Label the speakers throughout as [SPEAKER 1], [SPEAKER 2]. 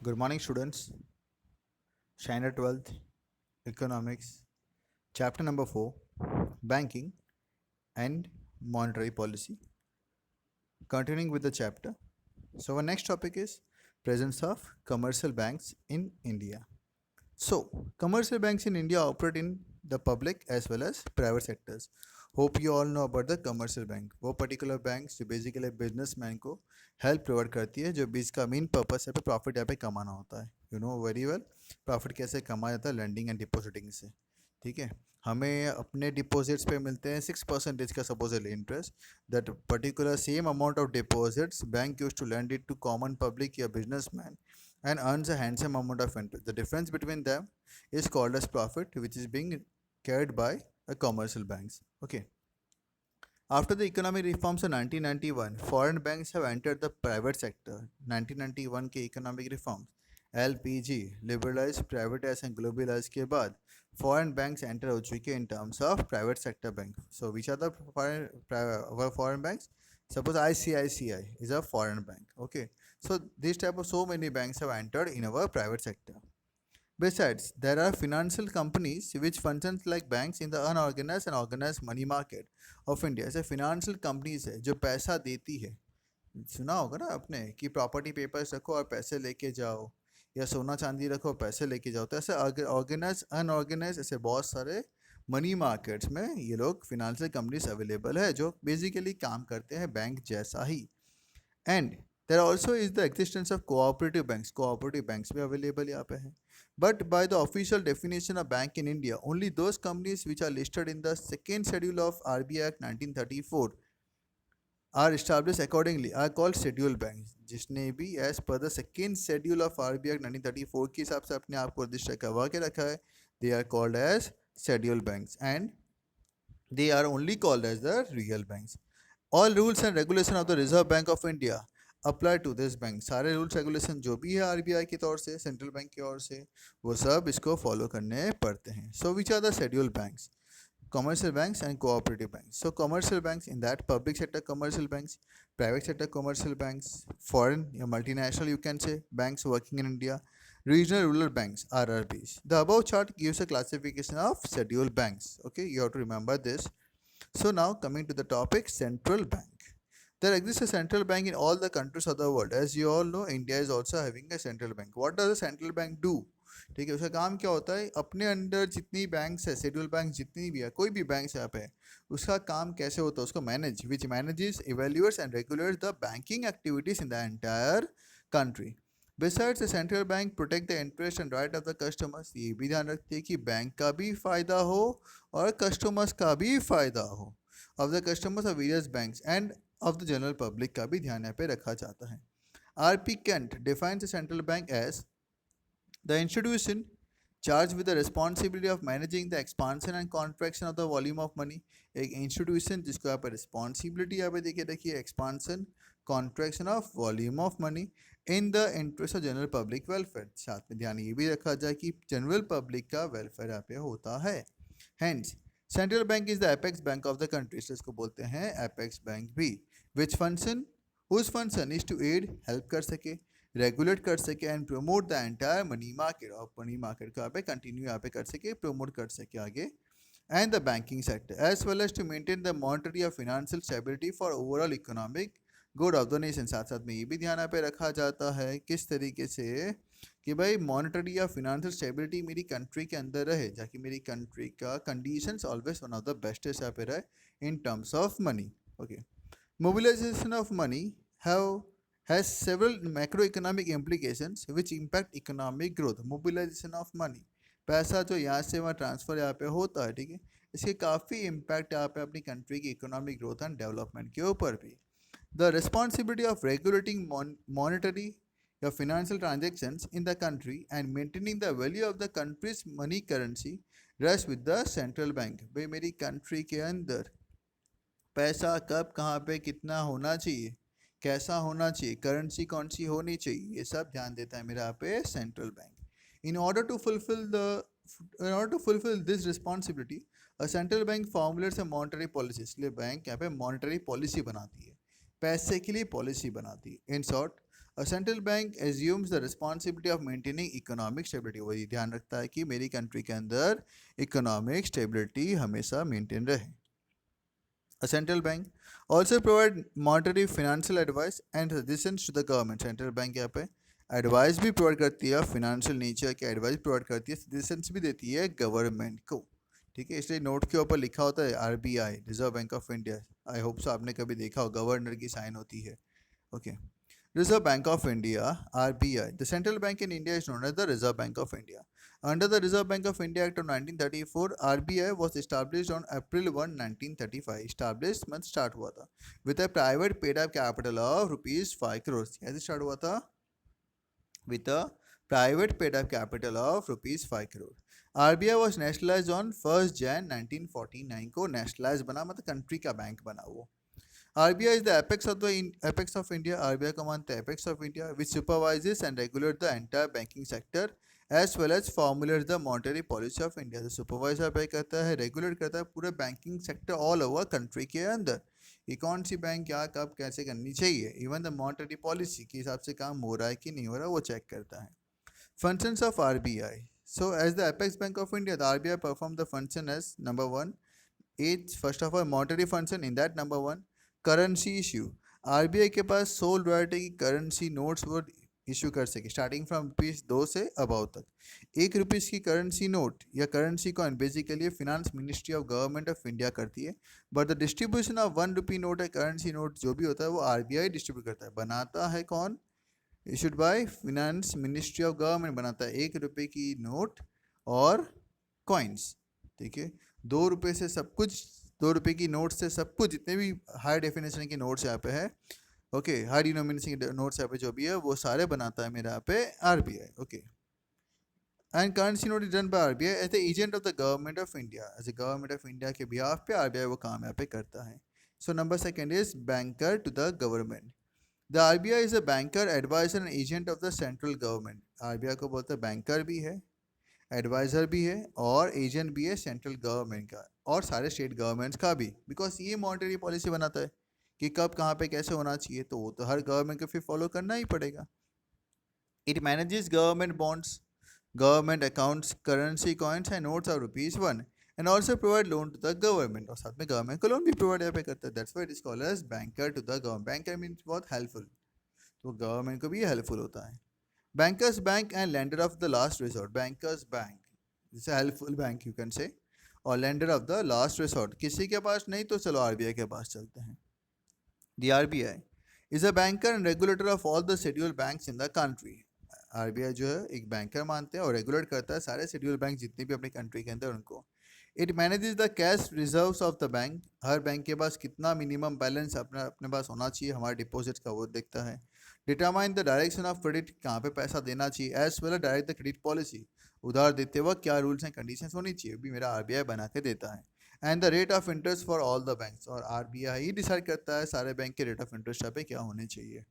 [SPEAKER 1] Good morning, students. Shiner 12th, Economics, Chapter number 4, Banking and Monetary Policy. Continuing with the chapter. So, our next topic is presence of commercial banks in India. So, commercial banks in India operate in the public as well as private sectors. Hope you all know about the commercial bank. वो particular banks जो basically businessman को help provide करती है, जो इसका main purpose है पे profit यहाँ पे कमाना होता है. You know very well profit कैसे कमाया जाता है lending and depositing से. ठीक है, हमें अपने डिपॉजिट्स पे मिलते हैं 6% का supposedly interest. That particular same amount of deposits bank use to lend it to common public या businessman and earns a handsome amount of interest. The difference between them is called as profit, which is being carried by a commercial banks. Okay. After the economic reforms of 1991, foreign banks have entered the private sector. 1991 के economic reforms LPG liberalized, privatized and globalized के बाद foreign banks enter हो चुके in terms of private sector bank. So which are the foreign banks? Suppose ICICI is a foreign bank. Okay. So this type of so many banks have entered in our private sector. Besides, there are financial companies which functions like banks in the unorganized and organized money market of India. ऐसे financial companies है जो पैसा देती है. सुना होगा ना आपने कि प्रॉपर्टी पेपर्स रखो और पैसे लेके जाओ, या सोना चांदी रखो पैसे लेके जाओ. तो ऐसे ऑर्गेनाइज अनऑर्गेनाइज ऐसे बहुत सारे मनी मार्केट्स में ये लोग फिनेंशियल कंपनीज अवेलेबल है जो बेसिकली काम करते हैं बैंक जैसा ही. And there also is the existence of cooperative banks भी अवेलेबल यहाँ पे है. But by the official definition of bank in India only those companies which are listed in the second schedule of RBI act 1934 are established accordingly are called scheduled banks. जिसने भी as per the second schedule of RBI Act 1934 के हिसाब से अपने आप को register करवा के रखा है, they are called as scheduled banks and they are only called as the real banks. All rules and regulation of the Reserve Bank of India apply to this bank. सारे रूल्स रेगुलेशन जो भी है RBI की तौर से, central bank की ओर से, वो सब इसको फॉलो करने पड़ते हैं. So which are the scheduled banks? Commercial banks and cooperative banks. So commercial banks, in that public sector commercial banks, private sector commercial banks, foreign or multinational you can say banks working in India, regional rural banks RRBs. The above chart gives a classification of scheduled banks. Okay, you have to remember this. So now coming to the topic, central bank. There exists a central bank in all the countries of the world. As you all know, India is also having a central bank. What does a central bank do? ठीक है, उसका काम क्या होता है, अपने under जितनी banks है, शेड्यूल बैंक जितनी भी है, कोई भी बैंक यहाँ पे है, उसका काम कैसे होता है, उसको manage, which manages, evaluates and regulates the banking activities in the entire country. Besides the central bank protect the interest and right of the customers. ये भी ध्यान रखते हैं कि बैंक का भी फायदा हो और कस्टमर्स का भी फायदा हो, of the customers of various banks end of the general public का भी ध्यान यहाँ पे रखा जाता है. RP Kent defines the central bank as the institution charged with the responsibility of managing the expansion and contraction of the volume of money. एक institution जिसको यहाँ पर responsibility यहाँ पे देखिए रखिए, expansion contraction of volume of money in the interest of general public welfare. साथ में ध्यान ये भी रखा जाए कि general public का welfare यहाँ पे होता है. Hence central bank is the apex bank of the country. इसको बोलते हैं apex bank भी, which function whose function is to aid help कर सके, रेगुलेट कर सके and promote the entire money market, और मनी मार्केट को यहाँ पे कंटिन्यू यहाँ पे कर सके, प्रमोट कर सके आगे, and the banking sector as well as to maintain the monetary of financial stability for overall economic good of the nation. साथ साथ में ये भी ध्यान यहाँ पे रखा जाता है किस तरीके से कि भाई मॉनिटरी या फिनेंशियल स्टेबिलिटी मेरी कंट्री के अंदर रहे, जाकि मेरी कंट्री का conditions always one of the bestest यहाँ पे रहे in terms of money. Okay, mobilization of money have has several macroeconomic implications which impact economic growth. Mobilization of money, पैसा जो यहाँ से वहाँ ट्रांसफ़र यहाँ पे होता है, ठीक है, इसके काफ़ी इम्पैक्ट यहाँ पे अपनी कंट्री की इकोनॉमिक ग्रोथ एंड डेवलपमेंट के ऊपर भी. The responsibility of regulating monetary या financial transactions in the country and maintaining the value of the country's money currency rest with the central bank. भाई मेरी कंट्री के अंदर पैसा कब कहाँ पे कितना होना चाहिए, कैसा होना चाहिए, करेंसी कौन सी होनी चाहिए, ये सब ध्यान देता है मेरा यहाँ पे central bank. In order to fulfil this responsibility a central bank formulates a monetary policy. इसलिए बैंक यहाँ पे मॉनिटरी पॉलिसी बनाती है, पैसे के लिए पॉलिसी बनाती है. In short A central bank assumes the responsibility of maintaining economic stability. वही ध्यान रखता है कि मेरी कंट्री के अंदर इकोनॉमिक स्टेबिलिटी हमेशा मेंटेन रहे. A central bank also provide monetary financial advice and suggestions to the government. Central bank यहाँ पे एडवाइस भी प्रोवाइड करती है, फाइनेंशियल नेचर की एडवाइस प्रोवाइड करती है, सजेशंस भी देती है गवर्नमेंट को. ठीक है, इसलिए नोट के ऊपर लिखा होता है RBI, reserve bank of India. I hope so आपने कभी देखा हो, गवर्नर की साइन होती है. Okay. Reserve Bank of India, RBI. The central bank in India is known as the Reserve Bank of India. Under the Reserve Bank of India Act of 1934, RBI was established on April 1, 1935. Established month start हुआ था with a private paid-up capital of rupees 5 crores. कैसे start हुआ था? With a private paid-up capital of rupees 5 crore. RBI was nationalized on 1st Jan 1949 को nationalized बना, मतलब country का bank बना वो. RBI is the apex of India. RBI को मानते हैं apex of India, which supervises and regulates the entire banking sector as well as formulates the monetary policy of India. तो supervise RBI करता है, regulate करता है पूरे banking sector all over country के अंदर कि कौन सी बैंक क्या कब कैसे करनी चाहिए. इवन द मॉनेटरी पॉलिसी के हिसाब से काम हो रहा है कि नहीं हो रहा वो चेक करता है. Functions of RBI. So as the apex bank of India, the RBI perform the function as number one. First of all, monetary function. In that, number one, currency issue. RBI के पास soul right है कि currency notes वो issue कर सके starting from ₹2 से above तक. ₹1 की currency note या currency coin basically finance ministry of government of India करती है, but the distribution of ₹1 note है करेंसी नोट जो भी होता है वो RBI डिस्ट्रीब्यूट करता है. बनाता है कौन? Issued by finance ministry of government बनाता है ₹1 की नोट और कॉइन्स. ठीक है, ₹2 से सब कुछ, ₹2 की नोट से सब कुछ, जितने भी हाई डेफिनेशन के नोट्स यहाँ पे है, ओके, हाई डिनोमिनेशन के नोट्स यहाँ पे जो भी है वो सारे बनाता है मेरा यहाँ पे RBI. Okay. And currency note is done by RBI as the agent of the government of India. As a government of India के बिहाफ पे RBI वो काम यहाँ पे करता है. So number second is banker to the government. The RBI is a banker, adviser and agent of the central government. RBI को बोलते हैं बैंकर भी है, एडवाइज़र भी है और एजेंट भी है सेंट्रल गवर्नमेंट का और सारे स्टेट गवर्नमेंट्स का भी, बिकॉज ये मॉनेटरी पॉलिसी बनाता है कि कब कहाँ पे कैसे होना चाहिए, तो वो तो हर गवर्नमेंट को फिर फॉलो करना ही पड़ेगा. It manages government bonds, government accounts, currency coins and notes of ₹1 and also provide loan to the government. और साथ में गवर्नमेंट को लोन भी प्रोवाइड यहाँ पे करता है. That's why it is called as banker to the government. Banker means बहुत हेल्पफुल, तो गवर्नमेंट को भी हेल्पफुल होता है. Banker's bank and lender of the last resort. Banker's bank it's a helpful bank you can say, और lender of the last resort. किसी के पास नहीं तो चलो RBI के पास चलते हैं. The RBI is a banker and regulator of all the scheduled banks in the country. RBI जो है एक बैंकर मानते हैं और रेगुलेट करता है सारे शेड्यूल बैंक जितने भी अपनी कंट्री के अंदर उनको. It manages the cash reserves of the bank. Her bank के पास कितना मिनिमम बैलेंस अपने पास होना चाहिए हमारे डिपॉजिट्स का वो देखता है. Determine the direction of credit, कहाँ पे पैसा देना चाहिए, as well direct the credit policy, उधार देते वक्त क्या रूल्स एंड कंडीशंस होनी चाहिए भी मेरा RBI बना के देता है. And the rate of interest for all the banks, और RBI ही डिसाइड करता है सारे बैंक के रेट ऑफ इंटरेस्ट पे क्या होने चाहिए.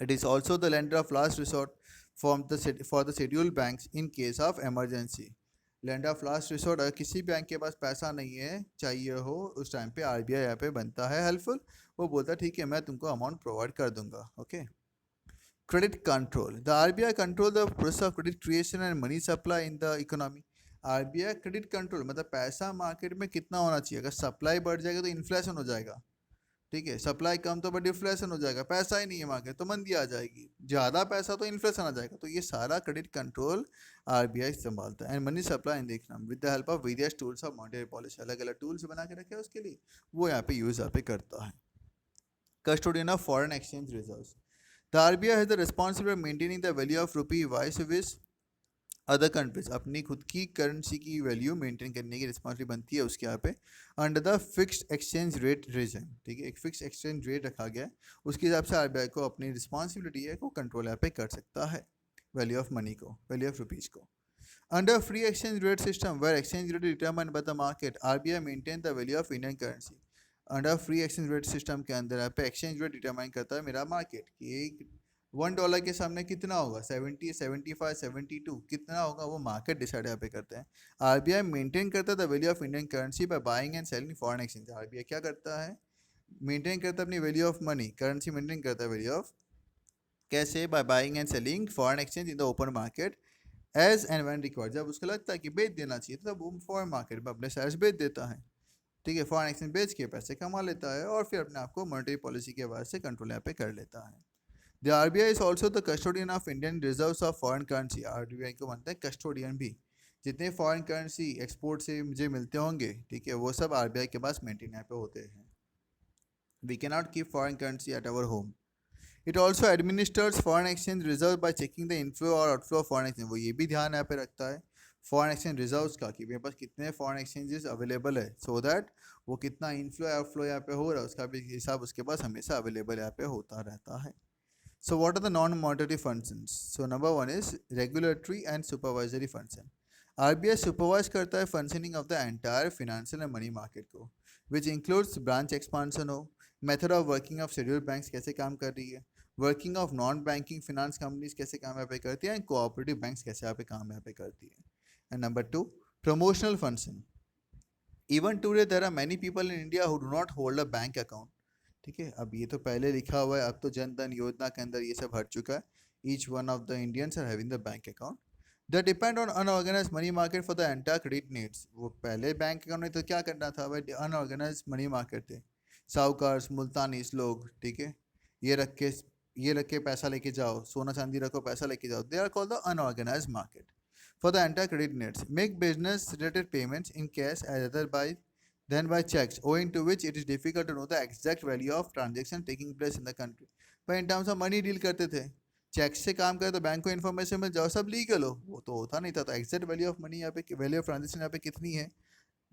[SPEAKER 1] It is also the lender of last resort for the scheduled banks in case of emergency. Lender of last resort, अगर किसी बैंक के पास पैसा नहीं है चाहिए हो उस टाइम पे RBI यहाँ पे बनता है हेल्पफुल. वो बोलता है ठीक है मैं तुमको अमाउंट प्रोवाइड कर दूंगा. Okay. Credit control. The RBI control the process of credit creation and money supply in the economy. RBI credit control मतलब पैसा मार्केट में कितना होना चाहिए. अगर सप्लाई बढ़ जाएगा तो इन्फ्लेशन हो जाएगा. ठीक है, सप्लाई कम तो बट डिफ्लेशन हो जाएगा. पैसा ही नहीं है मार्केट तो मंदी आ जाएगी. ज़्यादा पैसा तो इन्फ्लेशन आ जाएगा. तो ये सारा क्रेडिट कंट्रोल RBI संभालता है. एंड मनी सप्लाई एंड देखना with the help of various tools of monetary policy. अलग अलग टूल्स बना के रखे हैं उसके लिए, वो यहाँ पे यूज़ यहाँ पे करता है. Custodian of foreign exchange reserves. The RBI has the responsibility of maintaining the value of rupee vis-a-vis other countries. अपनी खुद की करेंसी की वैल्यू मेंटेन करने की रिस्पॉन्सिबिलिटी बनती है उसके यहाँ पे under the fixed exchange rate region. ठीक है, एक फिक्स एक्सचेंज रेट रखा गया है उसके हिसाब से RBI को अपनी रिस्पॉन्सिबिलिटी है को कंट्रोल यहाँ पे कर सकता है वैल्यू ऑफ मनी को, वैल्यू ऑफ रुपीज़ को. Under free exchange rate system where exchange rate determined by the market, RBI maintain the value of Indian currency. Under free exchange rate system के अंदर यहाँ पे एक्सचेंज रेट डिटरमाइन करता है मेरा market कि एक $1 के सामने कितना होगा, 70, 75, 72 कितना होगा वो मार्केट डिसाइड यहाँ पे करते हैं. RBI मेंटेन करता है the value of Indian currency by buying and selling foreign exchange. RBI क्या करता है, मेंटेन करता है अपनी value of money, currency maintain करता है वैल्यू ऑफ कैसे? By buying and selling foreign exchange in the open market as and when required. जब उसको लगता है कि बेच देना चाहिए तो तब वो फॉरेन मार्केट में अपने शेयर्स बेच देता है। ठीक है, फॉरेन एक्सचेंज बेच के पैसे कमा लेता है और फिर अपने आप को मॉनेटरी पॉलिसी के वजह से कंट्रोल यहाँ पे कर लेता है। The RBI is also the custodian of Indian reserves of foreign currency. RBI को मानता है कस्टोडियन भी। जितने फॉरेन करेंसी एक्सपोर्ट से मुझे मिलते होंगे, ठीक है, वो सब आरबीआई के पास मेंटेन यहाँ पे होते हैं। We can not keep foreign currency at our home. It also administers foreign exchange reserve by checking the inflow और आउटफ्लो ऑफ फॉरेन एक्सचेंज। वो ये भी ध्यान यहाँ पे रखता है फॉरेन एक्सचेंज रिजर्व्स का कि मेरे पास कितने फॉरेन एक्सचेंजेस अवेलेबल है, सो दैट वो कितना इनफ्लो आउटफ्लो यहाँ पे हो रहा है उसका भी हिसाब उसके पास हमेशा अवेलेबल यहाँ पे होता रहता है। So what are the non-monetary functions? So number one is regulatory and supervisory function. RBI supervise करता है functioning of the entire financial and money market को, which includes branch expansion हो, method of working of scheduled banks कैसे काम कर रही है, working of non-banking finance companies कैसे काम यहाँ पे करती है, and cooperative banks कैसे यहाँ पे काम यहाँ पे करती है. And number two, promotional function. Even today there are many people in India who do not hold a bank account. ठीक है, अब ये तो पहले लिखा हुआ है, अब तो जन धन योजना के अंदर ये सब हट चुका है। Each one of the Indians are having the bank account the depend on unorganise money market for the entire credit needs. वो पहले बैंक अकाउंट में तो क्या करना था भाई, अनऑर्गेनाइज मनी मार्केट थे, साहूकार मुल्तानीस लोग, ठीक है, ये रख के ये रख के पैसा लेके जाओ, सोना चांदी रखो पैसा लेके जाओ, they are called the unorganise market for the entire credit needs. Make business related payments in cash as other by than by checks, owing to which it is difficult to know the exact value of transaction taking place in the country. पर in terms of money deal करते थे, check से काम करे तो bank को information मिल जाओ, सब लीगल हो, वो तो होता नहीं था। तो एग्जैक्ट वैल्यू ऑफ मनी यहाँ पे, वैल्यू ऑफ ट्रांजेक्शन यहाँ पे कितनी है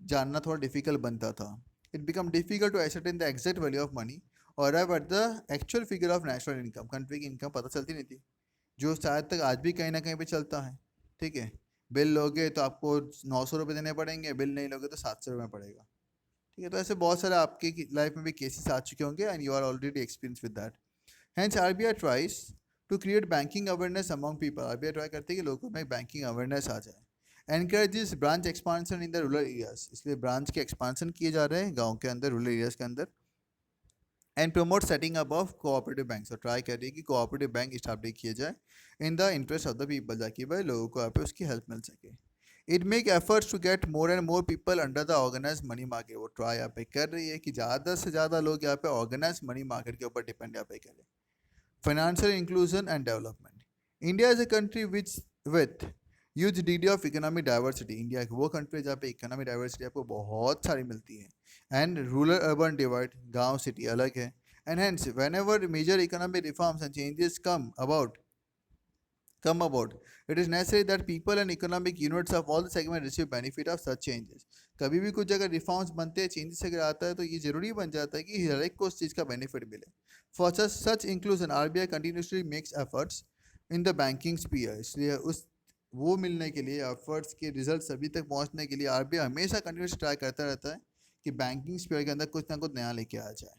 [SPEAKER 1] जानना थोड़ा डिफिकल्ट बनता था। It become difficult to ascertain the exact value of money और arrive at the actual figure of national income. Country की इनकम पता चलती नहीं थी, जो शायद तक आज भी कहीं ना कहीं पे चलता है। ठीक है, बिल लोगे तो आपको 900 रुपये देने पड़ेंगे, बिल नहीं लोगे तो 700 रुपये पड़ेगा। ठीक है, तो ऐसे बहुत सारे आपके लाइफ में भी केसेस आ चुके होंगे and you are already experience with that. Hence RBI tries to create banking awareness among people. RBI try करती है कि लोगों में बैंकिंग अवेयरनेस आ जाए। Encourages branch expansion in the rural areas, इसलिए ब्रांच के एक्सपांशन किए जा रहे हैं गाँव के अंदर, रूरल एरियाज के अंदर। And promote setting up of cooperative bank, और ट्राई कर रही है कि कोऑपरेटिव बैंक इस्टेब्लिश किए जाए in the interest of the people, ताकि भाई लोगों को यहाँ पे उसकी हेल्प मिल सके। It make efforts to get more and more people under the organise money market. वो ट्राई यहाँ पे कर रही है कि ज़्यादा से ज़्यादा लोग यहाँ पे ऑर्गेनाइज मनी मार्केट के ऊपर डिपेंड यहाँ पे करें। Financial inclusion and development. India is a country which with huge degree of economic diversity. India एक वो कंट्री जहाँ पे इकोनॉमिक डाइवर्सिटी आपको बहुत सारी मिलती है एंड रूरल अर्बन डिवाइड, गाँव सिटी अलग है। And hence whenever major economic reforms and changes come about, it is necessary that people and economic units of all the segments receive benefit of such changes. कभी भी कुछ अगर reforms बनते हैं, changes अगर आता है, तो ये जरूरी बन जाता है कि हर एक को उस चीज़ का बेनिफिट मिले। For such inclusion RBI continuously makes efforts in the banking sphere। इसलिए उस वो मिलने के लिए, एफर्ट्स के रिजल्ट सभी तक पहुंचने के लिए आरबीआई हमेशा कंटिन्यूस ट्राई करता रहता है कि बैंकिंग स्पीयर के अंदर कुछ ना कुछ नया लेके आ जाए।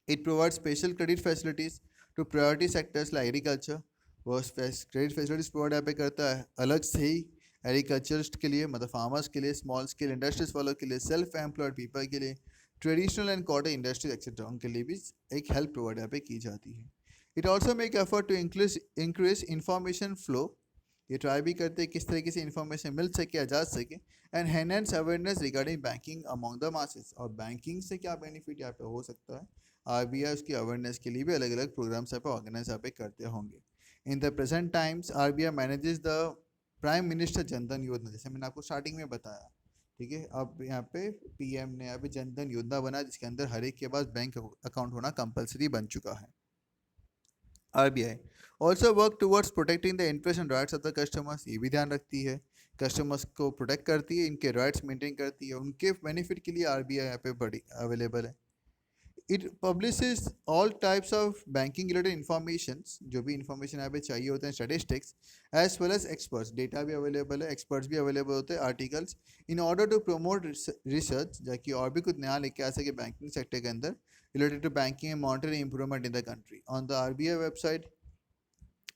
[SPEAKER 1] It provide special credit facilities to priority sectors like agriculture. वो क्रेडिट फैसिलिटीज प्रोवाइड यहाँ पे करता है अलग से ही एग्रीकल्चरिस्ट के लिए, मतलब फार्मर्स के लिए, स्मॉल स्केल इंडस्ट्रीज वालों के लिए, सेल्फ एम्प्लॉयड पीपल के लिए, traditional and cottage industries etcetera, उनके लिए भी एक हेल्प प्रोवाइड यहाँ पे की जाती है। It also make effort to increase information flow. ये ट्राई भी करते हैं किस तरीके से इंफॉर्मेशन मिल सके या जा सके। And hence awareness regarding banking among the masses, और बैंकिंग से क्या बेनिफिट यहाँ पे हो सकता है, आरबीआई उसकी अवेयरनेस के लिए भी अलग अलग प्रोग्राम्स यहाँ पे ऑर्गेनाइज यहाँ पे करते होंगे। In the present times RBI manages the prime minister Jan Dhan योजना, जैसे मैंने आपको स्टार्टिंग में बताया। ठीक है, अब यहाँ पे पीएम ने यहाँ पे जनधन योजना बना, जिसके अंदर हर एक के पास बैंक अकाउंट होना कंपलसरी बन चुका है। RBI also work towards protecting the interests and rights of the customers। ये भी ध्यान रखती है, कस्टमर्स को प्रोटेक्ट करती है, इनके राइट्स मेंटेन करती है, उनके बेनिफिट के लिए आरबीआई यहाँ पे बड़ी अवेलेबल है। It publishes all types of banking related information, जो भी इंफॉर्मेशन यहाँ पे चाहिए होते हैं, statistics as well as experts, data भी अवेलेबल है, एक्सपर्ट्स भी अवेलेबल होते हैं, articles, in order to promote research, ताकि और भी कुछ नया लेके आ सके बैंकिंग सेक्टर के अंदर related to banking and monetary improvement in the country. On the RBI website,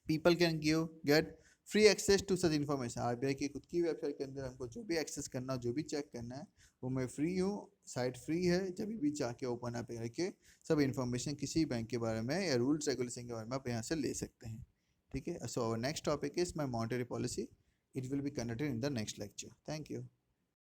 [SPEAKER 1] people can get free access to such information, RBI की खुद की वेबसाइट के अंदर हमको जो भी एक्सेस करना, जो भी चेक करना है वो मैं फ्री हूँ, साइट फ्री है, जब भी जाके ओपन ऐप करके सब इन्फॉर्मेशन किसी बैंक के बारे में या रूल्स रेगुलेशन के बारे में आप यहाँ से ले सकते हैं। ठीक है, so our next topic is my monetary policy, it will be conducted in the next lecture. Thank you.